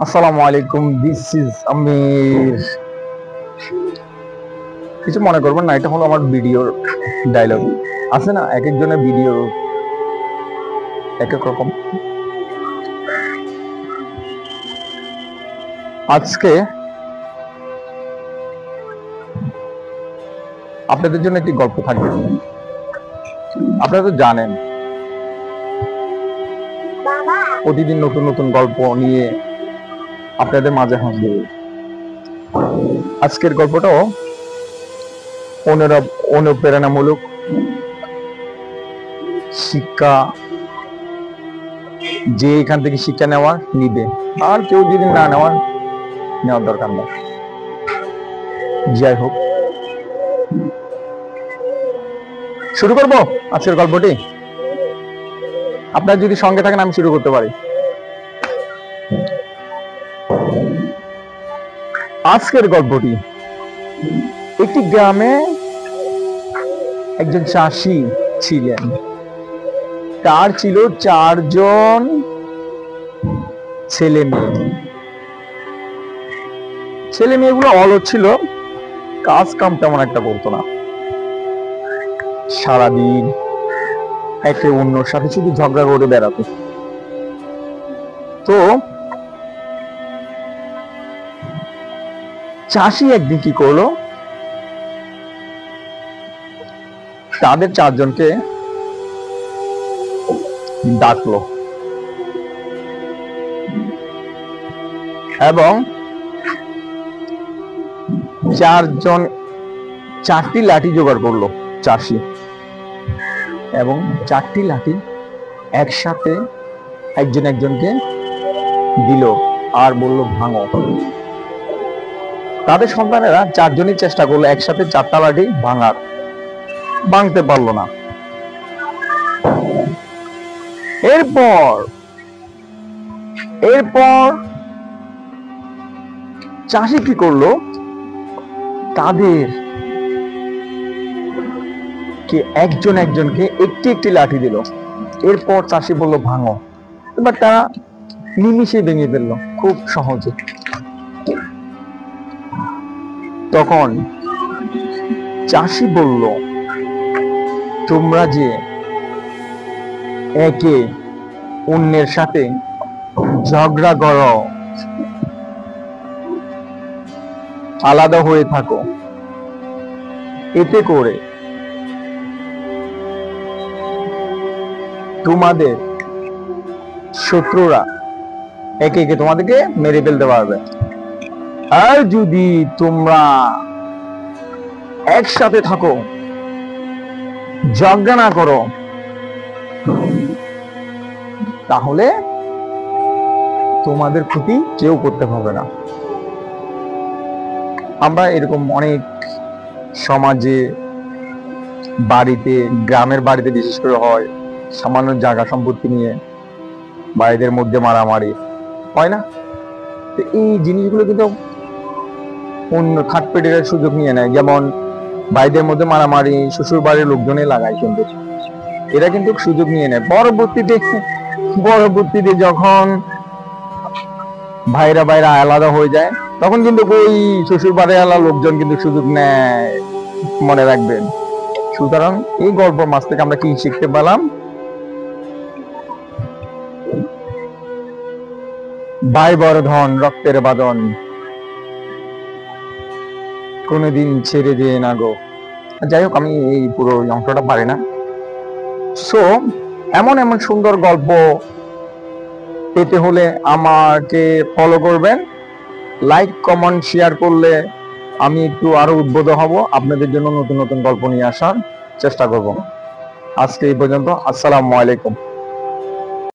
আসসালামু আলাইকুম, this is আমির। কিছু মনে করবেন না, এটা হলো আমার ভিডিওর ডায়লগ। আছে না, এক একজনের ভিডিও এক এক রকম। আজকে আপনাদের জন্য একটি গল্প থাকবে। আপনারা তো জানেন প্রতিদিন নতুন নতুন গল্প নিয়ে আপনাদের মাঝে হাসবে। আজকের গল্পটাও অনুপ্রেরণামূলক, শিক্ষা যে এখান থেকে শিক্ষা নেওয়ার নিবে, আর কেউ যদি না নেওয়ার দরকার নেই। যাই হোক, শুরু করব আজকের গল্পটি। আপনার যদি সঙ্গে থাকেন আমি শুরু করতে পারি। আজকের গল্পটি, একটি গ্রামে একজন চাষি ছিলেন। তার ছিল 4 জন ছেলে মেয়েগুলো অলস ছিল, কাজ কাম তেমন একটা করতো না। সারাদিন একে অন্যর সাথে শুধু ঝগড়া করে বেড়াতো। তো চাষি একদিন কি করলো, তাদের 4 জনকে ডাকলো এবং 4 জন 4টি লাঠি জোগাড় করলো চাষি, এবং 4টি লাঠি একসাথে একজনকে দিল আর বলল ভাঙো। তাদের সন্তানেরা 4 জনই চেষ্টা করলো একসাথে 4টা লাঠি ভাঙতে পারলো না। এরপর চাষি কি করলো, তাদের একজনকে একটি লাঠি দিল। এরপর চাষি বলল ভাঙো। এবার তারা নিমিষে ভেঙে ফেললো, খুব সহজে। তখন চাষি বলল, তোমরা যে একে অন্যের সাথে ঝগড়া করো, আলাদা হয়ে থাকো, এতে করে তোমাদের শত্রুরা একে একে তোমাদেরকে মেরে ফেলতে পারবে। আর যদি তোমরা একসাথে থাকো, ঝগড়া না করো, তাহলে তোমাদের ক্ষতি কেউ করতে পারবে না। আমরা এরকম অনেক সমাজে, বাড়িতে, গ্রামের বাড়িতে বিশেষ করে হয়, সামান্য জায়গা সম্পত্তি নিয়ে ভাইদের মধ্যে মারামারি হয় না? এই জিনিসগুলো কিন্তু অন্য খাটপেটের সুযোগ নিয়ে নেয়। যেমন ভাইদের মধ্যে মারামারি শ্বশুর বাড়ির লোকজনে লাগায়, কিন্তু এরা কিন্তু সুযোগ নিয়ে নেয়। পরবর্তীতে যখন ভাইরা আলাদা হয়ে যায়, তখন কিন্তু ওই শ্বশুর বাড়ির আলাদা লোকজন কিন্তু সুযোগ নেয়, মনে রাখবেন। সুতরাং এই গল্প মাছ থেকে আমরা কি শিখতে পেলাম? ভাই বড় ধন, রক্তের বাঁধন কোনোদিন ছেড়ে দিয়ে না গো। যাই হোক, আমি এই পুরো অংশটা পারি না। সো এমন সুন্দর গল্প পেতে হলে আমাকে ফলো করবেন, লাইক কমেন্ট শেয়ার করলে আমি একটু আরো উদ্বুদ্ধ হব, আপনাদের জন্য নতুন নতুন গল্প নিয়ে আসার চেষ্টা করব। আজকে এই পর্যন্ত। আসসালামু আলাইকুম।